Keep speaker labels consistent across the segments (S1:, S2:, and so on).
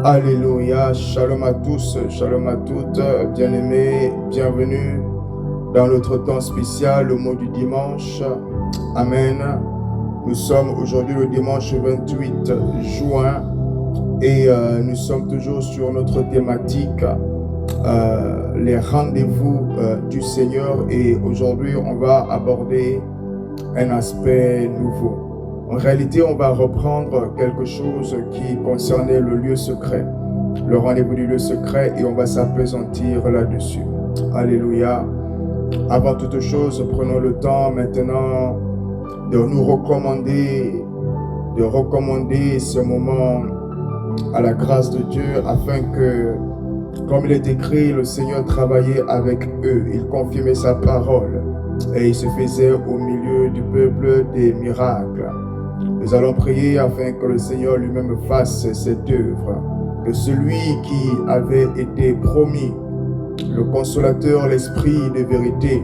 S1: Alléluia, shalom à tous, shalom à toutes, bien-aimés, bienvenue dans notre temps spécial, le mot du dimanche. Amen. Nous sommes aujourd'hui le dimanche 28 juin et nous sommes toujours sur notre thématique, les rendez-vous du Seigneur, et aujourd'hui on va aborder un aspect nouveau. En réalité, on va reprendre quelque chose qui concernait le lieu secret, le rendez-vous du lieu secret, et on va s'appesantir là-dessus. Alléluia. Avant toute chose, prenons le temps maintenant de nous recommander, ce moment à la grâce de Dieu, afin que, comme il est écrit, le Seigneur travaillait avec eux, il confirmait sa parole, et il se faisait au milieu du peuple des miracles. Nous allons prier afin que le Seigneur lui-même fasse cette œuvre, que celui qui avait été promis, le consolateur, l'esprit de vérité,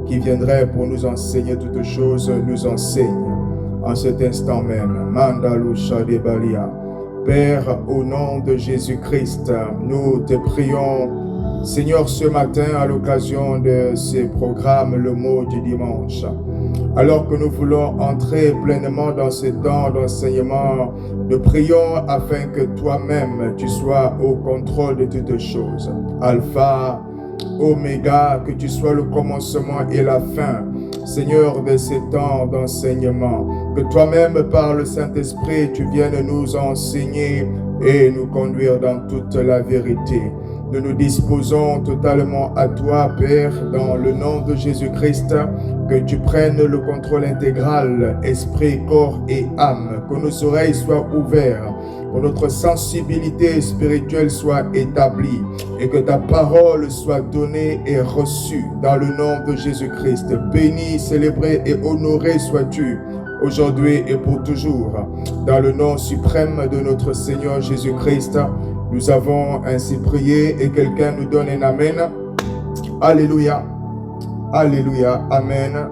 S1: qui viendrait pour nous enseigner toutes choses, nous enseigne en cet instant même. Mandalou Shadebalia. Père, au nom de Jésus-Christ, nous te prions, Seigneur, ce matin, à l'occasion de ce programme, le mot du dimanche. Alors que nous voulons entrer pleinement dans ce temps d'enseignement, nous prions afin que toi-même, tu sois au contrôle de toutes choses. Alpha, Oméga, que tu sois le commencement et la fin, Seigneur, de ces temps d'enseignement. Que toi-même, par le Saint-Esprit, tu viennes nous enseigner et nous conduire dans toute la vérité. Nous nous disposons totalement à toi, Père, dans le nom de Jésus-Christ, que tu prennes le contrôle intégral, esprit, corps et âme, que nos oreilles soient ouvertes, que notre sensibilité spirituelle soit établie et que ta parole soit donnée et reçue dans le nom de Jésus-Christ. Béni, célébré et honoré sois-tu aujourd'hui et pour toujours. Dans le nom suprême de notre Seigneur Jésus-Christ, nous avons ainsi prié, et quelqu'un nous donne un amen. Alléluia. Alléluia. Amen.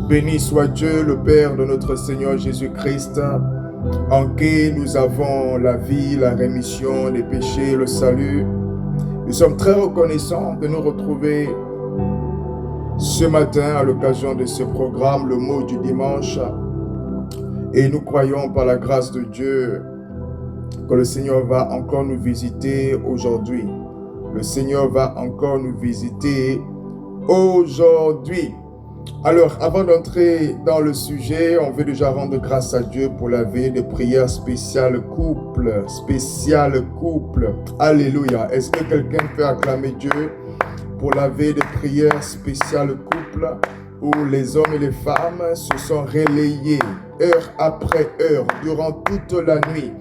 S1: Béni soit Dieu, le Père de notre Seigneur Jésus-Christ, en qui nous avons la vie, la rémission des péchés, le salut. Nous sommes très reconnaissants de nous retrouver ce matin à l'occasion de ce programme, le mot du dimanche. Et nous croyons par la grâce de Dieu que le Seigneur va encore nous visiter aujourd'hui. Le Seigneur va encore nous visiter aujourd'hui. Alors, avant d'entrer dans le sujet, on veut déjà rendre grâce à Dieu pour la veille de prière spéciale couple. Alléluia. Est-ce que quelqu'un peut acclamer Dieu pour la veille de prière spéciale couple, où les hommes et les femmes se sont relayés heure après heure durant toute la nuit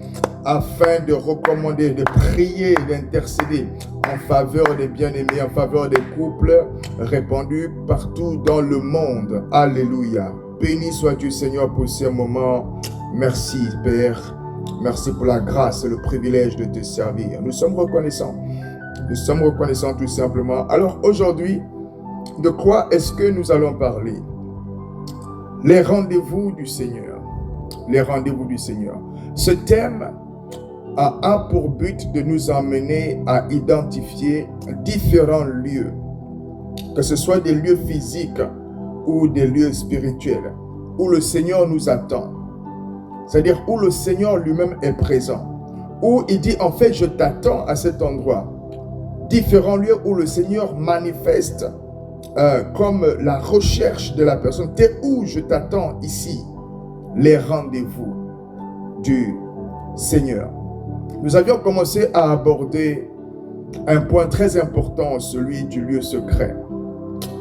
S1: afin de recommander, de prier, d'intercéder en faveur des bien-aimés, en faveur des couples répandus partout dans le monde. Alléluia. Béni sois-tu, Seigneur, pour ce moment. Merci, Père. Merci pour la grâce et le privilège de te servir. Nous sommes reconnaissants. Nous sommes reconnaissants tout simplement. Alors aujourd'hui, de quoi est-ce que nous allons parler? Les rendez-vous du Seigneur. Les rendez-vous du Seigneur. Ce thème a pour but de nous amener à identifier différents lieux, que ce soit des lieux physiques ou des lieux spirituels, où le Seigneur nous attend. C'est-à-dire où le Seigneur lui-même est présent. Où il dit, en fait, je t'attends à cet endroit. Différents lieux où le Seigneur manifeste comme la recherche de la personne. T'es où? Je t'attends ici. Les rendez-vous du Seigneur. Nous avions commencé à aborder un point très important, celui du lieu secret.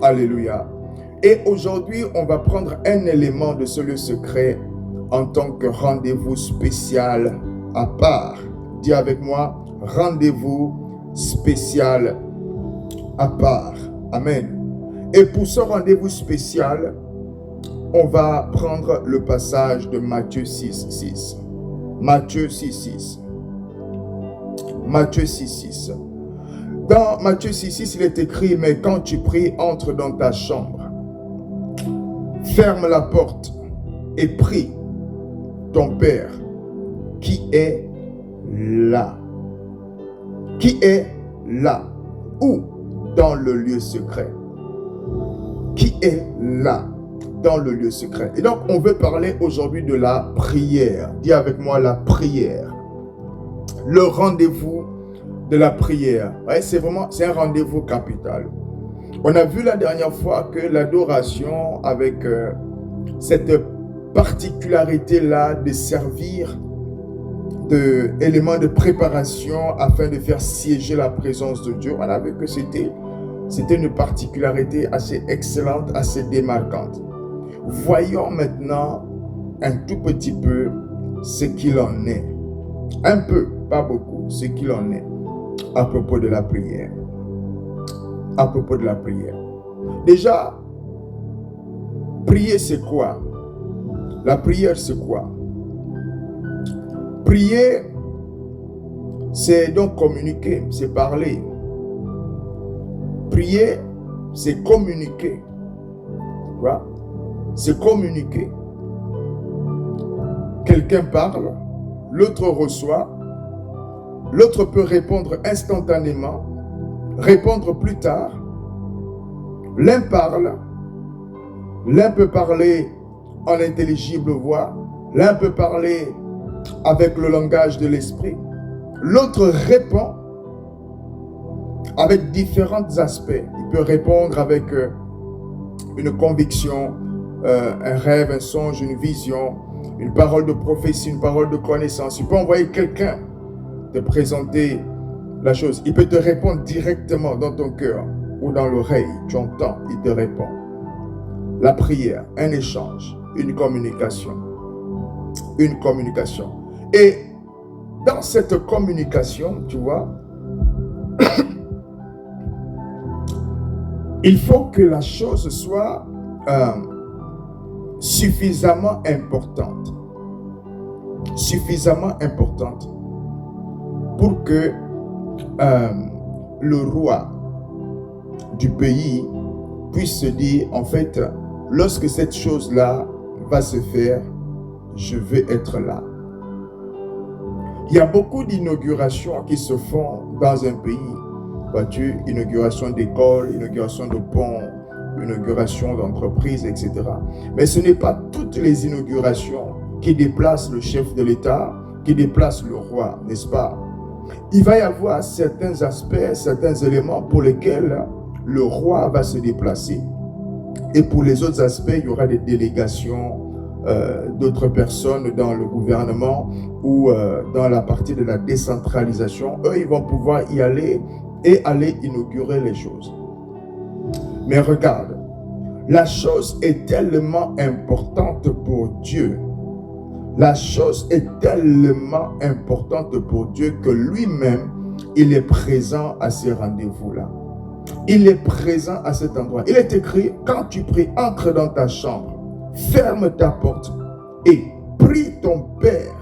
S1: Alléluia. Et aujourd'hui, on va prendre un élément de ce lieu secret en tant que rendez-vous spécial à part. Dis avec moi, rendez-vous spécial à part. Amen. Et pour ce rendez-vous spécial, on va prendre le passage de Matthieu 6:6. Matthieu 6:6. Matthieu 6:6. Dans Matthieu 6:6, il est écrit, mais quand tu pries, entre dans ta chambre, ferme la porte et prie ton Père qui est là. Qui est là? Où? Dans le lieu secret. Qui est là? Dans le lieu secret. Et donc, on veut parler aujourd'hui de la prière. Dis avec moi la prière. Le rendez-vous de la prière. Ouais, c'est un rendez-vous capital. On a vu la dernière fois que l'adoration, avec cette particularité-là de servir d'éléments de préparation afin de faire siéger la présence de Dieu, on a vu que c'était une particularité assez excellente, assez démarquante. Voyons maintenant un tout petit peu ce qu'il en est. Un peu, pas beaucoup, ce qu'il en est à propos de la prière. À propos de la prière. Déjà, prier c'est quoi? La prière c'est quoi? Prier, c'est donc communiquer, c'est parler. Prier, c'est communiquer. Tu vois? C'est communiquer. Quelqu'un parle, l'autre reçoit, l'autre peut répondre instantanément, répondre plus tard. L'un parle, l'un peut parler en intelligible voix, l'un peut parler avec le langage de l'esprit, l'autre répond avec différents aspects. Il peut répondre avec une conviction, un rêve, un songe, une vision, une parole de prophétie, une parole de connaissance. Il peut envoyer quelqu'un te présenter la chose. Il peut te répondre directement dans ton cœur ou dans l'oreille. Tu entends, il te répond. La prière, un échange, une communication. Une communication. Et dans cette communication, tu vois, il faut que la chose soit suffisamment importante. Suffisamment importante pour que le roi du pays puisse se dire, en fait, lorsque cette chose-là va se faire, je veux être là. Il y a beaucoup d'inaugurations qui se font dans un pays. Vois-tu, inauguration d'écoles, inauguration de ponts, inauguration d'entreprises, etc. Mais ce n'est pas toutes les inaugurations qui déplacent le chef de l'État, qui déplacent le roi, n'est-ce pas? Il va y avoir certains aspects, certains éléments pour lesquels le roi va se déplacer. Et pour les autres aspects, il y aura des délégations d'autres personnes dans le gouvernement ou dans la partie de la décentralisation. Eux, ils vont pouvoir y aller et aller inaugurer les choses. Mais regarde, la chose est tellement importante pour Dieu. La chose est tellement importante pour Dieu que lui-même, il est présent à ces rendez-vous-là. Il est présent à cet endroit. Il est écrit, quand tu pries, entre dans ta chambre, ferme ta porte et prie ton Père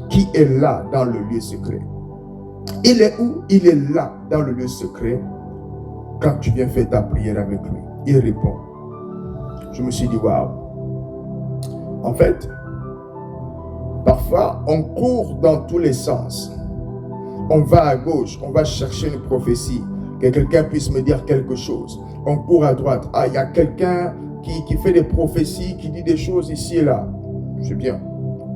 S1: qui est là dans le lieu secret. Il est où? Il est là dans le lieu secret. Quand tu viens faire ta prière avec lui, il répond. Je me suis dit, waouh. En fait, parfois, on court dans tous les sens. On va à gauche, on va chercher une prophétie, que quelqu'un puisse me dire quelque chose. On court à droite. Ah, il y a quelqu'un qui fait des prophéties, qui dit des choses ici et là. C'est bien.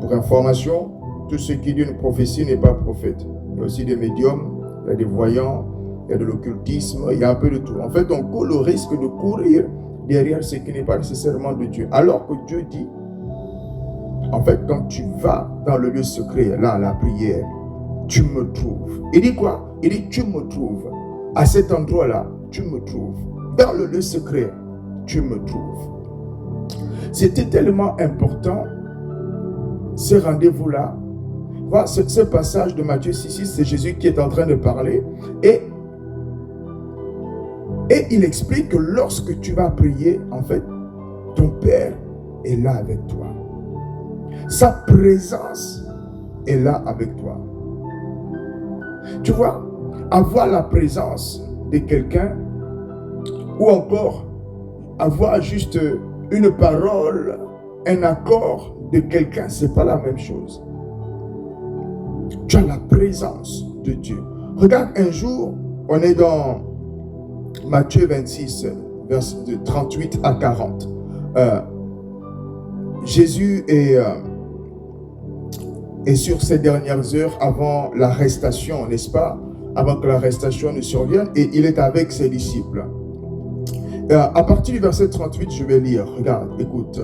S1: Pour information, tout ce qui dit une prophétie n'est pas prophète. Il y a aussi des médiums, il y a des voyants, il y a de l'occultisme, il y a un peu de tout. En fait, on court le risque de courir derrière ce qui n'est pas nécessairement de Dieu. Alors que Dieu dit, en fait, quand tu vas dans le lieu secret, là, la prière, tu me trouves. Il dit quoi? Il dit, tu me trouves. À cet endroit-là, tu me trouves. Dans le lieu secret, tu me trouves. C'était tellement important, ce rendez-vous-là. Voilà, ce passage de Matthieu 6, c'est Jésus qui est en train de parler. Et il explique que lorsque tu vas prier, en fait, ton Père est là avec toi. Sa présence est là avec toi. Tu vois, avoir la présence de quelqu'un ou encore avoir juste une parole, un accord de quelqu'un, ce n'est pas la même chose. Tu as la présence de Dieu. Regarde, un jour, on est dans Matthieu 26, verset de 38 à 40. Jésus est sur ces dernières heures avant l'arrestation, n'est-ce pas? Avant que l'arrestation ne survienne, et il est avec ses disciples. À partir du verset 38, je vais lire. Regarde, écoute.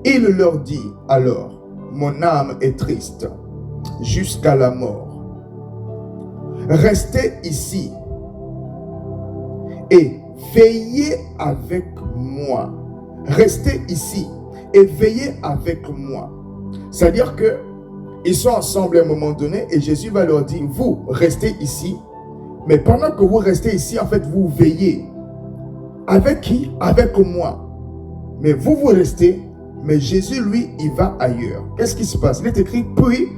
S1: Il leur dit alors, mon âme est triste jusqu'à la mort. Restez ici et veillez avec moi. Restez ici et veillez avec moi. C'est-à-dire que ils sont ensemble à un moment donné et Jésus va leur dire, vous restez ici, mais pendant que vous restez ici, en fait, vous veillez. Avec qui? Avec moi. Mais vous restez, mais Jésus, lui, il va ailleurs. Qu'est-ce qui se passe? Il est écrit, puis,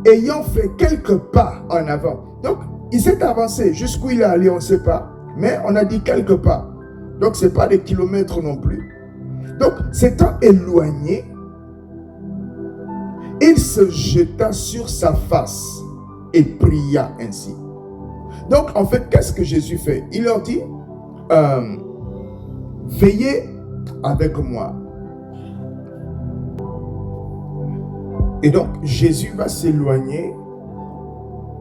S1: ayant fait quelques pas en avant. Donc, il s'est avancé. Jusqu'où il est allé, on ne sait pas. Mais on a dit quelques pas. Donc, ce n'est pas des kilomètres non plus. Donc, s'étant éloigné, il se jeta sur sa face et pria ainsi. Donc, en fait, qu'est-ce que Jésus fait? Il leur dit, veillez avec moi. Et donc, Jésus va s'éloigner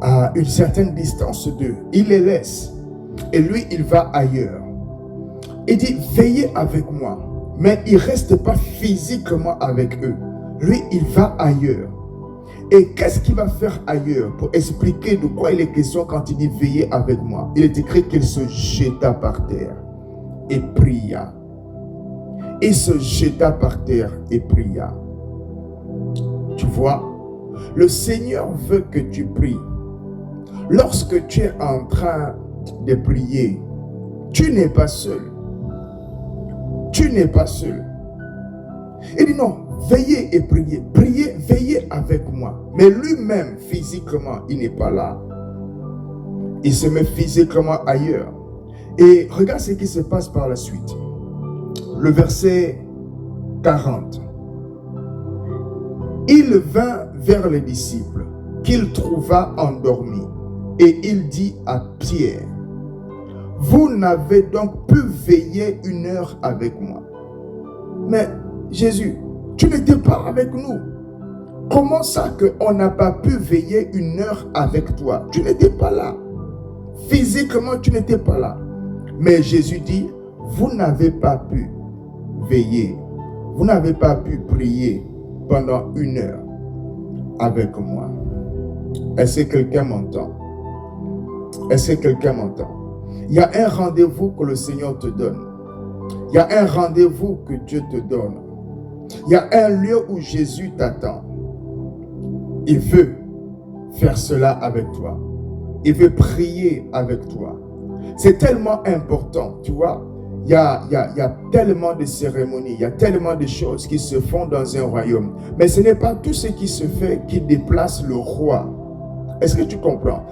S1: à une certaine distance d'eux. Il les laisse. Et lui, il va ailleurs. Il dit, veillez avec moi. Mais il ne reste pas physiquement avec eux. Lui, il va ailleurs. Et qu'est-ce qu'il va faire ailleurs pour expliquer de quoi il est question quand il dit veillez avec moi? Il est écrit qu'il se jeta par terre et pria. Il se jeta par terre et pria. Tu vois, le Seigneur veut que tu pries. Lorsque tu es en train de prier, tu n'es pas seul. Tu n'es pas seul. Il dit non, veillez et priez. Priez, veillez avec moi. Mais lui-même, physiquement, il n'est pas là. Il se met physiquement ailleurs. Et regarde ce qui se passe par la suite. Le verset 40. Il vint vers les disciples qu'il trouva endormis. Et il dit à Pierre, vous n'avez donc pu veiller 1 heure avec moi. Mais Jésus, tu n'étais pas avec nous. Comment ça qu'on n'a pas pu veiller 1 heure avec toi? Tu n'étais pas là. Physiquement, tu n'étais pas là. Mais Jésus dit, vous n'avez pas pu veiller. Vous n'avez pas pu prier pendant 1 heure avec moi. Est-ce que quelqu'un m'entend? Est-ce que quelqu'un m'entend? Il y a un rendez-vous que le Seigneur te donne. Il y a un rendez-vous que Dieu te donne. Il y a un lieu où Jésus t'attend. Il veut faire cela avec toi. Il veut prier avec toi. C'est tellement important, tu vois. Il y a tellement de cérémonies, il y a tellement de choses qui se font dans un royaume. Mais ce n'est pas tout ce qui se fait qui déplace le roi. Est-ce que tu comprends?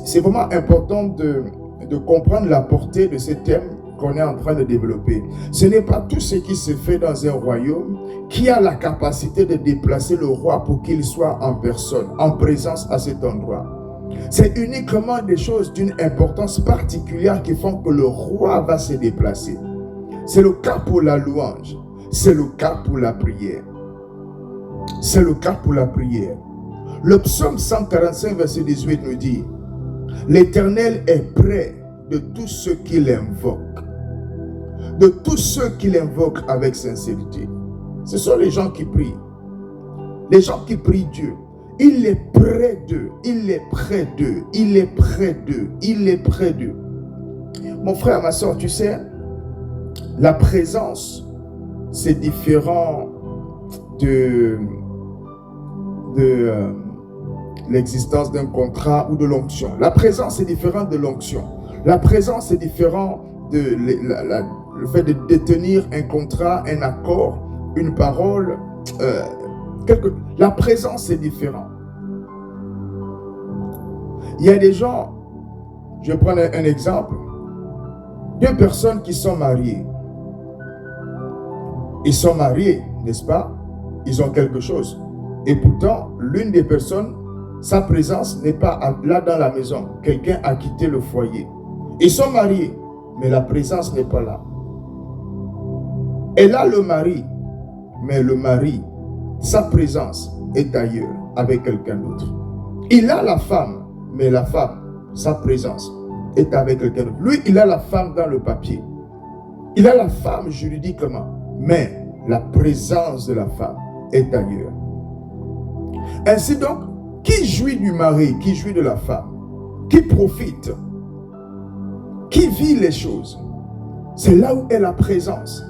S1: C'est vraiment important de comprendre la portée de ce thème qu'on est en train de développer. Ce n'est pas tout ce qui se fait dans un royaume qui a la capacité de déplacer le roi pour qu'il soit en personne, en présence à cet endroit. C'est uniquement des choses d'une importance particulière qui font que le roi va se déplacer. C'est le cas pour la louange. C'est le cas pour la prière. C'est le cas pour la prière. Le psaume 145, verset 18 nous dit, l'Éternel est près de tous ceux qui l'invoquent. De tous ceux qui l'invoquent avec sincérité. Ce sont les gens qui prient. Les gens qui prient Dieu. Il est près d'eux. Il est près d'eux. Il est près d'eux. Il est près d'eux. Mon frère, ma soeur, tu sais, la présence, c'est différent de l'existence d'un contrat ou de l'onction. La présence est différente de l'onction. La présence est différente de le fait de détenir un contrat, un accord, une parole. La présence est différente. Il y a des gens, je vais prendre un exemple, 2 personnes qui sont mariées. Ils sont mariés, n'est-ce pas? Ils ont quelque chose. Et pourtant, l'une des personnes Sa présence n'est pas là dans la maison. Quelqu'un a quitté le foyer. Ils sont mariés, mais la présence n'est pas là. Elle a le mari, mais le mari, sa présence est ailleurs, avec quelqu'un d'autre. Il a la femme, mais la femme, sa présence est avec quelqu'un d'autre. Lui, il a la femme dans le papier. Il a la femme juridiquement, mais la présence de la femme est ailleurs. Ainsi donc, qui jouit du mari, qui jouit de la femme, qui profite, qui vit les choses, c'est là où est la présence.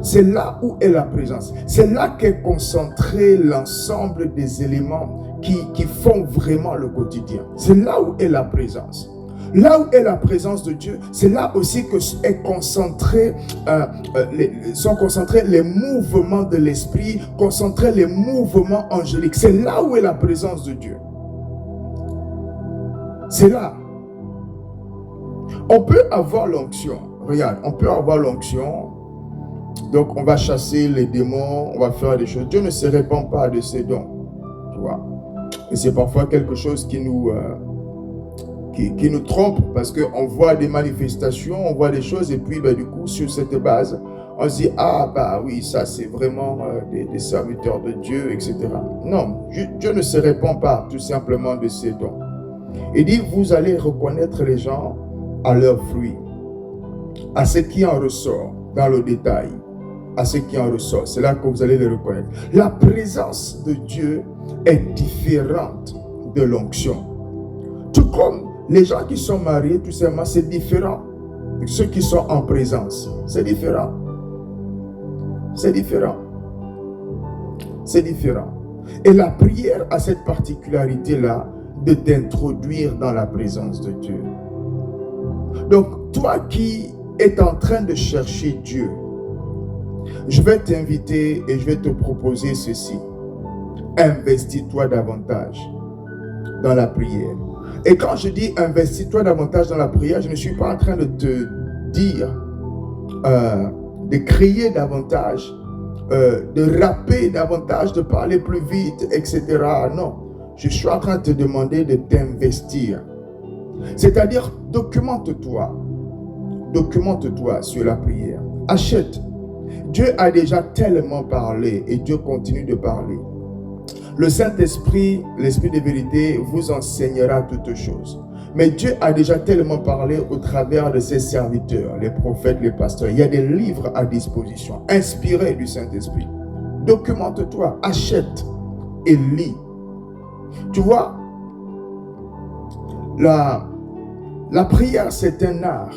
S1: C'est là où est la présence. C'est là qu'est concentré l'ensemble des éléments qui font vraiment le quotidien. C'est là où est la présence. Là où est la présence de Dieu, c'est là aussi que sont concentrés les mouvements de l'esprit, concentrés les mouvements angéliques. C'est là où est la présence de Dieu. C'est là. On peut avoir l'onction. Regarde, on peut avoir l'onction. Donc, on va chasser les démons, on va faire des choses. Dieu ne se répand pas de ses dons. Tu vois. Et c'est parfois quelque chose qui nous trompe, parce qu'on voit des manifestations, on voit des choses, et puis du coup, sur cette base, on se dit, ah bah oui, ça c'est vraiment des serviteurs de Dieu, etc. Non, Dieu ne se répand pas tout simplement de ses dons. Il dit, vous allez reconnaître les gens à leurs fruits, à ce qui en ressort, dans le détail, à ce qui en ressort. C'est là que vous allez les reconnaître. La présence de Dieu est différente de l'onction. Tout comme les gens qui sont mariés, tout simplement, c'est différent de ceux qui sont en présence. C'est différent. C'est différent. C'est différent. Et la prière a cette particularité-là de t'introduire dans la présence de Dieu. Donc, toi qui es en train de chercher Dieu, je vais t'inviter et je vais te proposer ceci. Investis-toi davantage dans la prière. Et quand je dis investis-toi davantage dans la prière, je ne suis pas en train de te dire de crier davantage, de rapper davantage, de parler plus vite, etc. Non, je suis en train de te demander de t'investir. C'est-à-dire, documente-toi. Documente-toi sur la prière. Achète. Dieu a déjà tellement parlé et Dieu continue de parler. Le Saint-Esprit, l'Esprit de vérité, vous enseignera toutes choses. Mais Dieu a déjà tellement parlé au travers de ses serviteurs, les prophètes, les pasteurs. Il y a des livres à disposition, inspirés du Saint-Esprit. Documente-toi, achète et lis. Tu vois, la prière, c'est un art.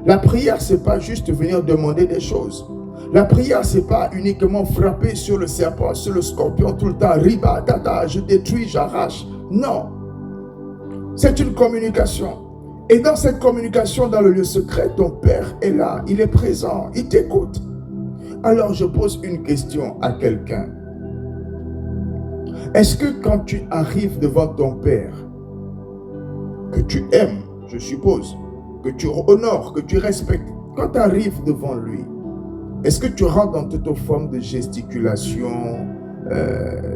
S1: La prière, c'est pas juste venir demander des choses. La prière, c'est pas uniquement frapper sur le serpent, sur le scorpion tout le temps. Riba, tata, je détruis, j'arrache. Non. C'est une communication. Et dans cette communication, dans le lieu secret, ton Père est là. Il est présent. Il t'écoute. Alors, je pose une question à quelqu'un. Est-ce que quand tu arrives devant ton Père, que tu aimes, je suppose, que tu honores, que tu respectes, quand tu arrives devant lui, est-ce que tu rentres dans toute forme de gesticulation,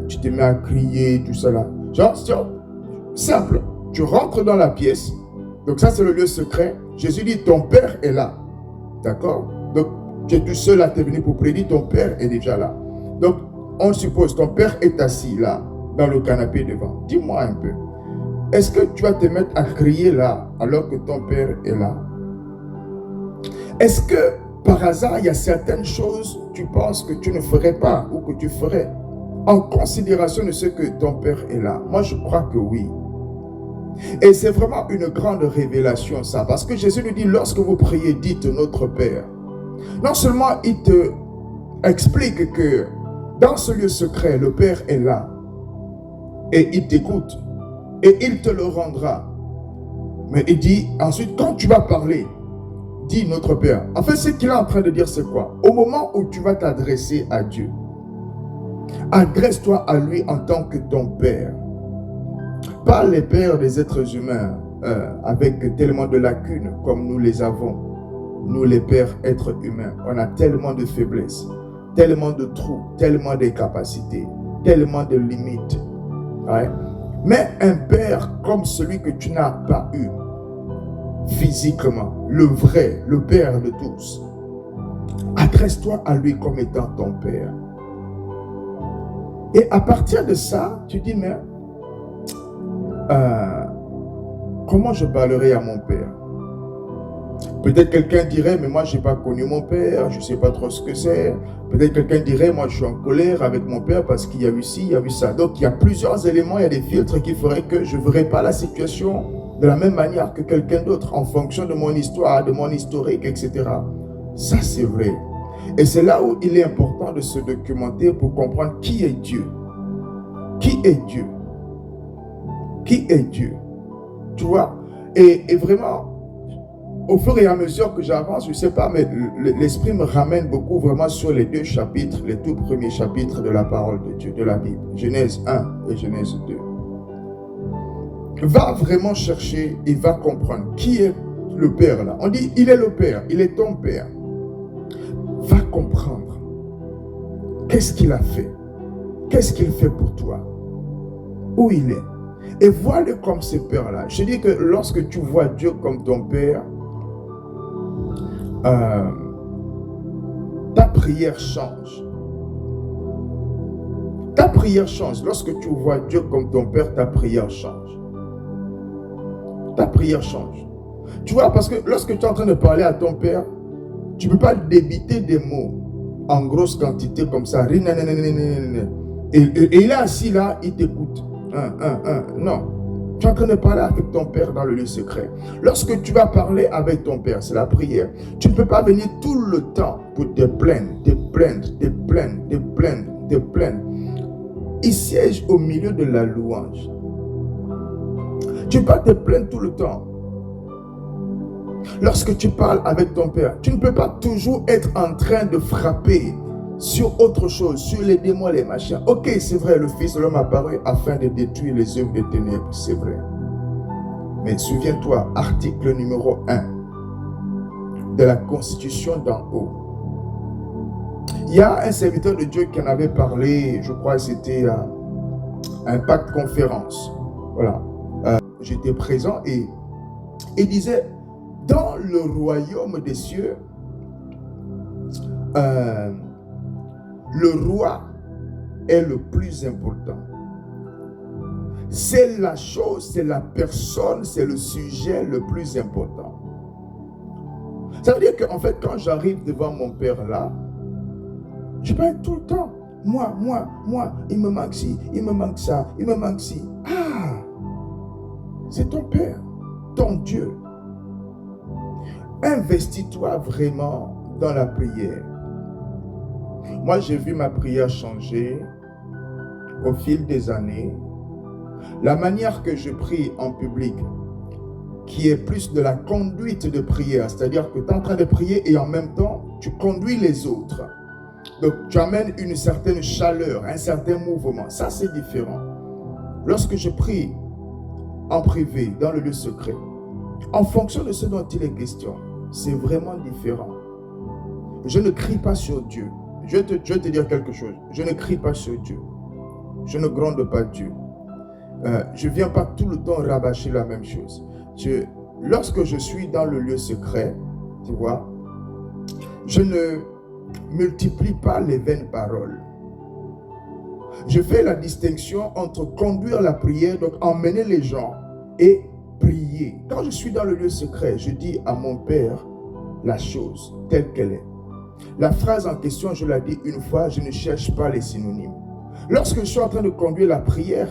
S1: tu te mets à crier, tout ça là? Genre, simple, tu rentres dans la pièce, donc ça c'est le lieu secret. Jésus dit, ton Père est là, d'accord? Donc, tu es tout seul à te venir pour prédire, ton Père est déjà là. Donc, on suppose, ton Père est assis là, dans le canapé devant. Dis-moi un peu, est-ce que tu vas te mettre à crier là, alors que ton Père est là? Est-ce que par hasard, il y a certaines choses, tu penses que tu ne ferais pas ou que tu ferais en considération de ce que ton Père est là? Moi, je crois que oui. Et c'est vraiment une grande révélation, ça. Parce que Jésus nous dit, lorsque vous priez, dites notre Père. Non seulement il te explique que dans ce lieu secret, le Père est là. Et il t'écoute. Et il te le rendra. Mais il dit, ensuite, quand tu vas parler, dis notre Père. En fait, ce qu'il est en train de dire, c'est quoi? Au moment où tu vas t'adresser à Dieu, adresse-toi à lui en tant que ton Père. Pas les pères des êtres humains avec tellement de lacunes comme nous les avons. Nous, les pères êtres humains, on a tellement de faiblesses, tellement de trous, tellement d'incapacités, tellement de limites. Ouais. Mais un père comme celui que tu n'as pas eu physiquement, le vrai, le père de tous, adresse-toi à lui comme étant ton père. Et à partir de ça, tu dis, mais comment je parlerai à mon père? Peut-être quelqu'un dirait, mais moi, je n'ai pas connu mon père, je ne sais pas trop ce que c'est. Peut-être quelqu'un dirait, moi, je suis en colère avec mon père parce qu'il y a eu ci, il y a eu ça. Donc, il y a plusieurs éléments, il y a des filtres qui feraient que je ne verrais pas la situation de la même manière que quelqu'un d'autre en fonction de mon histoire, de mon historique, etc. Ça, c'est vrai. Et c'est là où il est important de se documenter pour comprendre qui est Dieu. Qui est Dieu? Qui est Dieu? Tu vois? Et vraiment, au fur et à mesure que j'avance, je ne sais pas, mais l'Esprit me ramène beaucoup vraiment sur les deux chapitres, les tout premiers chapitres de la parole de Dieu, de la Bible. Genèse 1 et Genèse 2. Va vraiment chercher et va comprendre qui est le Père là. On dit, il est le Père, il est ton Père. Va comprendre. Qu'est-ce qu'il a fait? Qu'est-ce qu'il fait pour toi? Où il est? Et vois-le comme ce Père-là. Je dis que lorsque tu vois Dieu comme ton Père, ta prière change. Ta prière change. Lorsque tu vois Dieu comme ton Père, ta prière change. Ta prière change. Tu vois, parce que lorsque tu es en train de parler à ton Père, tu ne peux pas débiter des mots en grosse quantité comme ça. Et il est assis là, il t'écoute. Non. Tu es en train de parler avec ton Père dans le lieu secret. Lorsque tu vas parler avec ton Père, c'est la prière. Tu ne peux pas venir tout le temps pour te plaindre, te plaindre, te plaindre, te plaindre, te plaindre. Il siège au milieu de la louange. Tu ne peux pas te plaindre tout le temps. Lorsque tu parles avec ton Père, tu ne peux pas toujours être en train de frapper sur autre chose, sur les démons, les machins. Ok, c'est vrai, le Fils de l'homme apparu afin de détruire les œuvres des ténèbres, c'est vrai. Mais souviens-toi, article numéro 1 de la Constitution d'en haut. Il y a un serviteur de Dieu qui en avait parlé, je crois que c'était un pacte conférence. Voilà. J'étais présent et il disait, dans le royaume des cieux, le roi est le plus important. C'est la chose, c'est la personne, c'est le sujet le plus important. Ça veut dire qu'en fait, quand j'arrive devant mon Père là, je peux être tout le temps. Moi, il me manque ci, il me manque ça, il me manque ci. Ah, c'est ton Père, ton Dieu. Investis-toi vraiment dans la prière. Moi, j'ai vu ma prière changer au fil des années. La manière que je prie en public, qui est plus de la conduite de prière, c'est-à-dire que tu es en train de prier et en même temps, tu conduis les autres. Donc, tu amènes une certaine chaleur, un certain mouvement. Ça, c'est différent. Lorsque je prie en privé, dans le lieu secret, en fonction de ce dont il est question, c'est vraiment différent. Je ne crie pas sur Dieu. Je vais te dire quelque chose. Je ne crie pas sur Dieu. Je ne gronde pas Dieu. Je ne viens pas tout le temps rabâcher la même chose. Lorsque je suis dans le lieu secret, tu vois, je ne multiplie pas les vaines paroles. Je fais la distinction entre conduire la prière, donc emmener les gens, et prier. Quand je suis dans le lieu secret, je dis à mon Père la chose telle qu'elle est. La phrase en question, je la dis une fois, je ne cherche pas les synonymes. Lorsque je suis en train de conduire la prière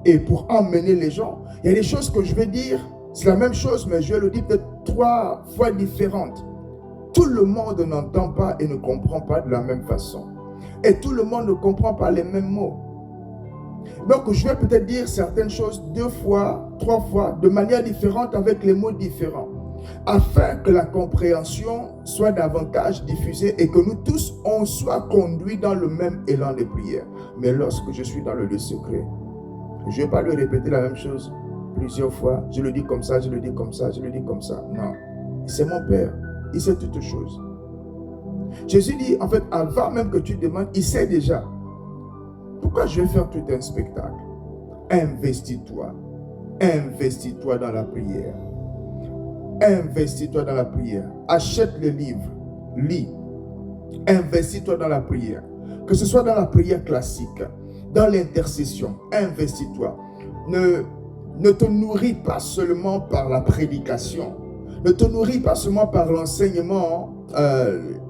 S1: et pour emmener les gens, il y a des choses que je vais dire, c'est la même chose, mais je vais le dire peut-être 3 fois différentes. Tout le monde n'entend pas et ne comprend pas de la même façon. Et tout le monde ne comprend pas les mêmes mots. Donc, je vais peut-être dire certaines choses 2 fois, 3 fois, de manière différente, avec les mots différents, afin que la compréhension soit davantage diffusée et que nous tous, on soit conduits dans le même élan de prière. Mais lorsque je suis dans le lieu secret, je ne vais pas lui répéter la même chose plusieurs fois. Je le dis comme ça, je le dis comme ça, je le dis comme ça. Non, c'est mon Père. Il sait toutes choses. Jésus dit, en fait, avant même que tu demandes, il sait déjà. Pourquoi je vais faire tout un spectacle? Investis-toi. Investis-toi dans la prière. Investis-toi dans la prière. Achète les livres. Lis. Investis-toi dans la prière. Que ce soit dans la prière classique, dans l'intercession, investis-toi. Ne te nourris pas seulement par la prédication. Ne te nourris pas seulement par l'enseignement à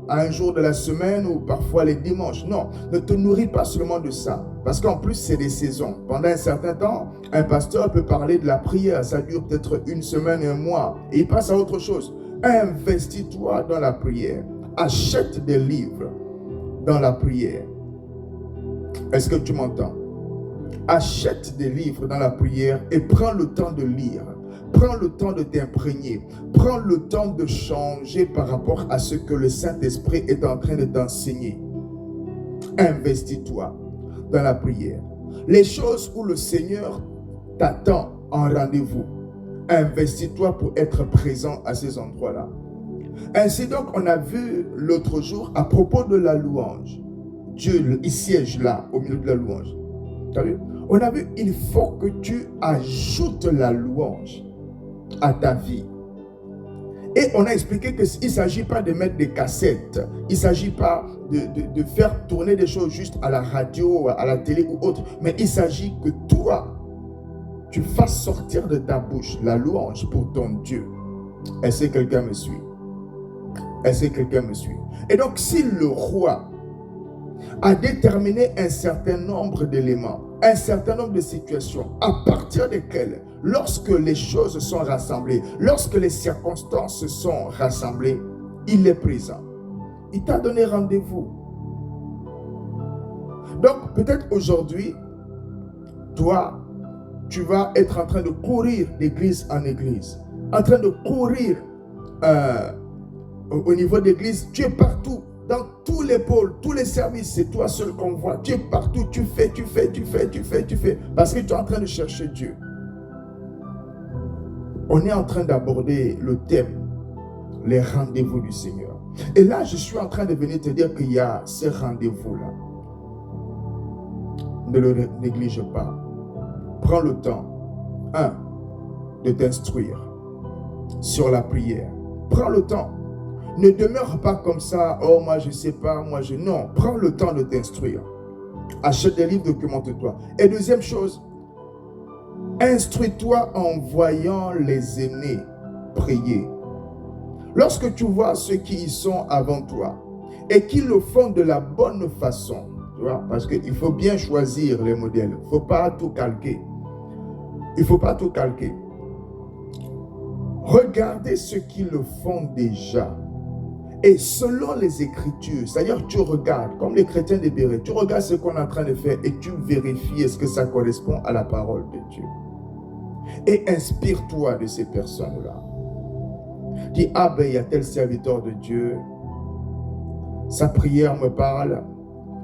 S1: un jour de la semaine ou parfois les dimanches. Non, ne te nourris pas seulement de ça. Parce qu'en plus, c'est des saisons. Pendant un certain temps, un pasteur peut parler de la prière. Ça dure peut-être une semaine, un mois. Et il passe à autre chose. Investis-toi dans la prière. Achète des livres dans la prière. Est-ce que tu m'entends? Achète des livres dans la prière et prends le temps de lire. Prends le temps de t'imprégner. Prends le temps de changer par rapport à ce que le Saint-Esprit est en train de t'enseigner. Investis-toi dans la prière. Les choses où le Seigneur t'attend en rendez-vous. Investis-toi pour être présent à ces endroits-là. Ainsi donc, on a vu l'autre jour à propos de la louange. Dieu, il siège là, au milieu de la louange. T'as vu? On a vu, il faut que tu ajoutes la louange à ta vie. Et on a expliqué qu'il ne s'agit pas de mettre des cassettes. Il ne s'agit pas de faire tourner des choses juste à la radio, à la télé ou autre. Mais il s'agit que toi, tu fasses sortir de ta bouche la louange pour ton Dieu. Est-ce que quelqu'un me suit? Est-ce que quelqu'un me suit? Et donc, si le roi a déterminé un certain nombre d'éléments, un certain nombre de situations, à partir desquelles, lorsque les choses sont rassemblées, lorsque les circonstances sont rassemblées, il est présent. Il t'a donné rendez-vous. Donc, peut-être aujourd'hui, toi, tu vas être en train de courir d'église en église, en train de courir au niveau d'église. Tu es partout. Dans tous les pôles, tous les services, c'est toi seul qu'on voit. Tu es partout, tu fais. Parce que tu es en train de chercher Dieu. On est en train d'aborder le thème, les rendez-vous du Seigneur. Et là, je suis en train de venir te dire qu'il y a ces rendez-vous-là. Ne le néglige pas. Prends le temps, de t'instruire sur la prière. Prends le temps. Ne demeure pas comme ça, oh moi je sais pas, non, prends le temps de t'instruire. Achète des livres, documente-toi. Et deuxième chose, instruis-toi en voyant les aînés prier. Lorsque tu vois ceux qui y sont avant toi et qui le font de la bonne façon, tu vois, parce qu'il faut bien choisir les modèles, il ne faut pas tout calquer. Il ne faut pas tout calquer. Regardez ceux qui le font déjà. Et selon les Écritures, c'est-à-dire tu regardes, comme les chrétiens de Béret, tu regardes ce qu'on est en train de faire et tu vérifies est-ce que ça correspond à la parole de Dieu. Et inspire-toi de ces personnes-là. Dis, ah ben il y a tel serviteur de Dieu, sa prière me parle,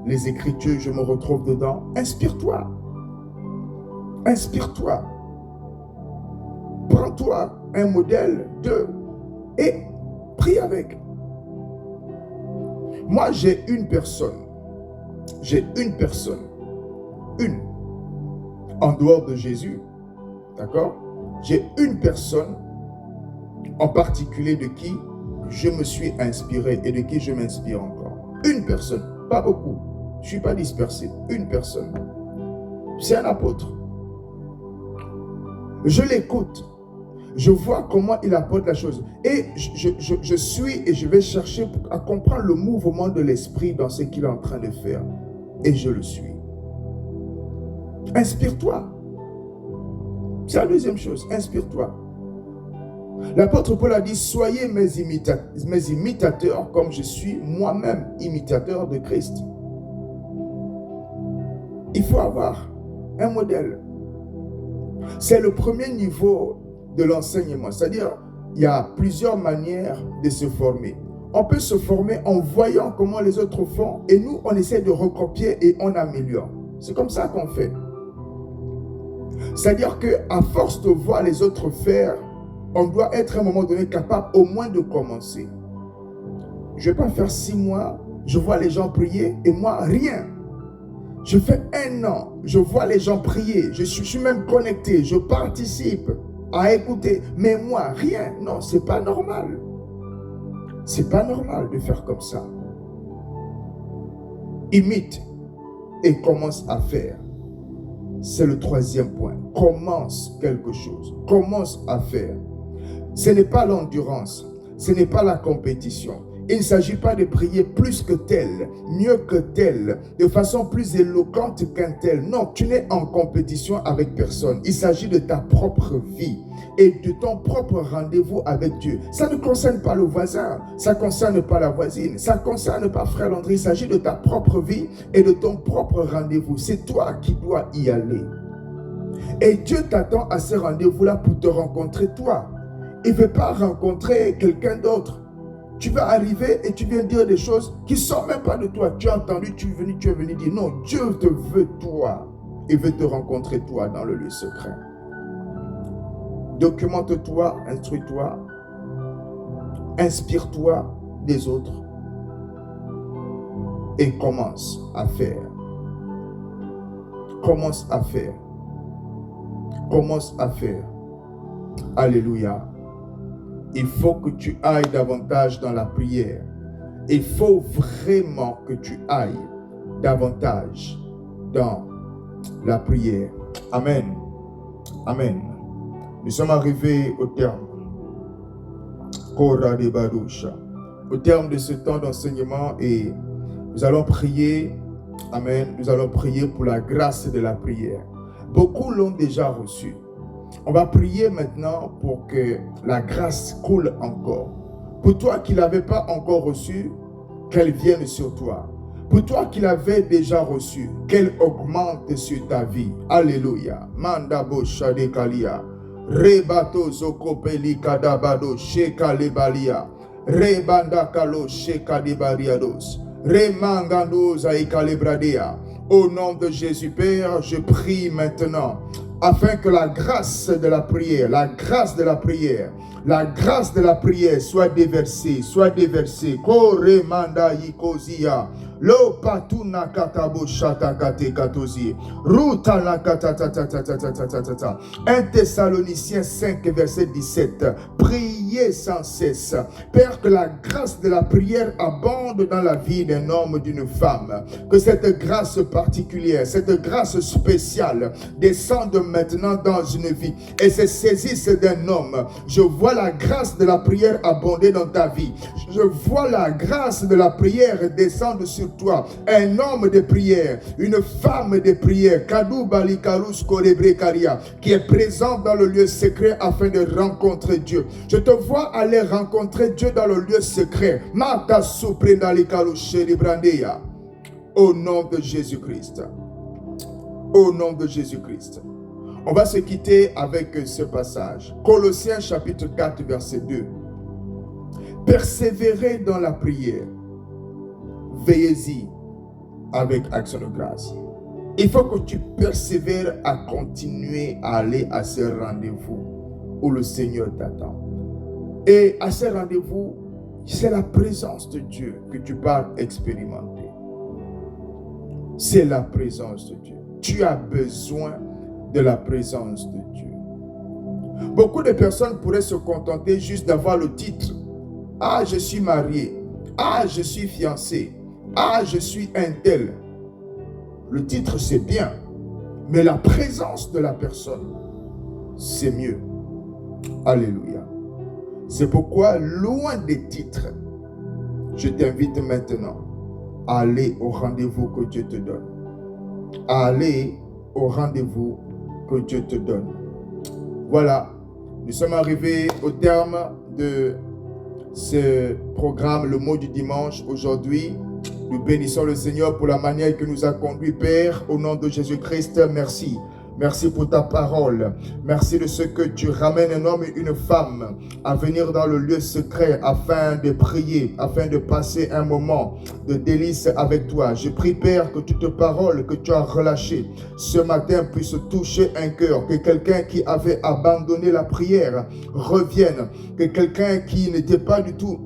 S1: les Écritures, je me retrouve dedans. Inspire-toi. Inspire-toi. Prends-toi un modèle et prie avec. Moi, j'ai une personne, en dehors de Jésus, d'accord? J'ai une personne en particulier de qui je me suis inspiré et de qui je m'inspire encore. Une personne, pas beaucoup, je ne suis pas dispersé, une personne. C'est un apôtre. Je l'écoute. Je vois comment il apporte la chose. Et je suis et je vais chercher à comprendre le mouvement de l'esprit dans ce qu'il est en train de faire. Et je le suis. Inspire-toi. C'est la deuxième chose. Inspire-toi. L'apôtre Paul a dit, soyez mes imitateurs comme je suis moi-même imitateur de Christ. Il faut avoir un modèle. C'est le premier niveau de l'enseignement, c'est-à-dire il y a plusieurs manières de se former. On peut se former en voyant comment les autres font et nous on essaie de recopier et on améliore. C'est comme ça qu'on fait. C'est-à-dire qu'à force de voir les autres faire, on doit être à un moment donné capable au moins de commencer. Je ne vais pas faire 6 mois, je vois les gens prier et moi rien. Je fais 1 an, je vois les gens prier, je suis même connecté, je participe à écouter. Mais moi, rien. Non, c'est pas normal. C'est pas normal de faire comme ça. Imite et commence à faire. C'est le 3e point. Commence quelque chose. Commence à faire. Ce n'est pas l'endurance. Ce n'est pas la compétition. Il ne s'agit pas de prier plus que tel, mieux que tel, de façon plus éloquente qu'un tel. Non, tu n'es en compétition avec personne. Il s'agit de ta propre vie et de ton propre rendez-vous avec Dieu. Ça ne concerne pas le voisin, ça ne concerne pas la voisine, ça ne concerne pas frère André. Il s'agit de ta propre vie et de ton propre rendez-vous. C'est toi qui dois y aller. Et Dieu t'attend à ce rendez-vous-là pour te rencontrer toi. Il ne veut pas rencontrer quelqu'un d'autre. Tu vas arriver et tu viens dire des choses qui ne sont même pas de toi. Tu as entendu, tu es venu dire non, Dieu te veut toi. Il veut te rencontrer toi dans le lieu secret. Documente-toi, instruis-toi, inspire-toi des autres et commence à faire. Commence à faire. Commence à faire. Alléluia. Il faut que tu ailles davantage dans la prière. Il faut vraiment que tu ailles davantage dans la prière. Amen. Amen. Nous sommes arrivés au terme. Au terme de ce temps d'enseignement et nous allons prier. Amen. Nous allons prier pour la grâce de la prière. Beaucoup l'ont déjà reçue. On va prier maintenant pour que la grâce coule encore. Pour toi qui ne l'avais pas encore reçue, qu'elle vienne sur toi. Pour toi qui l'avais déjà reçue, qu'elle augmente sur ta vie. Alléluia. Mandabo shadekalia. Rebato zokopeli kadabado shekalebalia. Rebanda kalo shekadebariados. Remangando zaikalebradia. Au nom de Jésus Père, je prie maintenant afin que la grâce de la prière, la grâce de la prière soit déversée, Kore manda yikozia. Lo patuna katabo shata kate katozi. Ruta la katata. 1 Thessaloniciens 5 verset 17. Priez sans cesse. Père, que la grâce de la prière abonde dans la vie d'un homme, d'une femme. Que cette grâce particulière, cette grâce spéciale descende maintenant dans une vie et se saisisse d'un homme. Je vois la grâce de la prière abonder dans ta vie. Je vois la grâce de la prière descendre sur toi. Un homme de prière, une femme de prière, qui est présent dans le lieu secret afin de rencontrer Dieu. Je te vois aller rencontrer Dieu dans le lieu secret. Au nom de Jésus-Christ. Au nom de Jésus-Christ. On va se quitter avec ce passage. Colossiens chapitre 4 verset 2. Persévérez dans la prière. Veillez-y avec action de grâce. Il faut que tu persévères à continuer à aller à ce rendez-vous où le Seigneur t'attend. Et à ce rendez-vous, c'est la présence de Dieu que tu vas expérimenter. C'est la présence de Dieu. Tu as besoin de la présence de Dieu. Beaucoup de personnes pourraient se contenter juste d'avoir le titre. Ah, je suis marié. Ah, je suis fiancé. Ah, je suis un tel. Le titre, c'est bien. Mais la présence de la personne, c'est mieux. Alléluia. C'est pourquoi, loin des titres, je t'invite maintenant à aller au rendez-vous que Dieu te donne. À aller au rendez-vous que Dieu te donne. Voilà, nous sommes arrivés au terme de ce programme, le mot du dimanche. Aujourd'hui, nous bénissons le Seigneur pour la manière qu'il nous a conduits, Père, au nom de Jésus-Christ. Merci. Merci pour ta parole. Merci de ce que tu ramènes un homme et une femme à venir dans le lieu secret afin de prier, afin de passer un moment de délice avec toi. Je prie, Père, que toute parole que tu as relâchée ce matin puisse toucher un cœur, que quelqu'un qui avait abandonné la prière revienne, que quelqu'un qui n'était pas du tout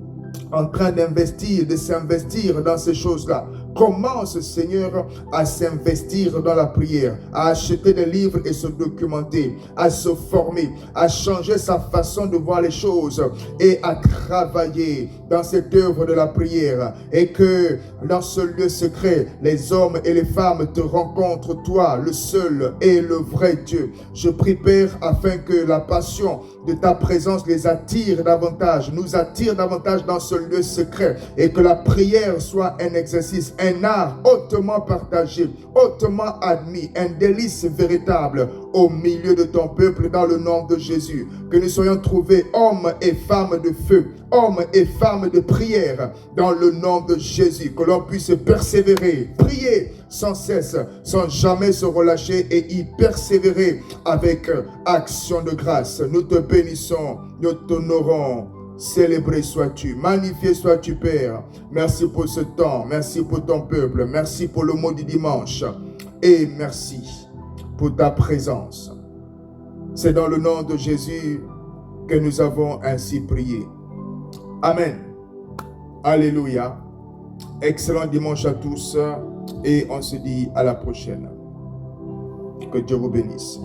S1: en train d'investir, de s'investir dans ces choses-là, commence, Seigneur, à s'investir dans la prière, à acheter des livres et se documenter, à se former, à changer sa façon de voir les choses et à travailler dans cette œuvre de la prière. Et que dans ce lieu secret, les hommes et les femmes te rencontrent, toi, le seul et le vrai Dieu. Je prie, Père, afin que la passion de ta présence les attire davantage, nous attire davantage dans ce lieu secret, et que la prière soit un exercice, un art hautement partagé, hautement admis, un délice véritable au milieu de ton peuple, dans le nom de Jésus. Que nous soyons trouvés hommes et femmes de feu, hommes et femmes de prière, dans le nom de Jésus. Que l'on puisse persévérer, prier sans cesse, sans jamais se relâcher, et y persévérer avec action de grâce. Nous te bénissons, nous t'honorons. Célébré sois-tu, magnifié sois-tu, Père. Merci pour ce temps, merci pour ton peuple, merci pour le mot du dimanche, et merci pour ta présence. C'est dans le nom de Jésus que nous avons ainsi prié. Amen. Alléluia. Excellent dimanche à tous, et on se dit à la prochaine. Que Dieu vous bénisse.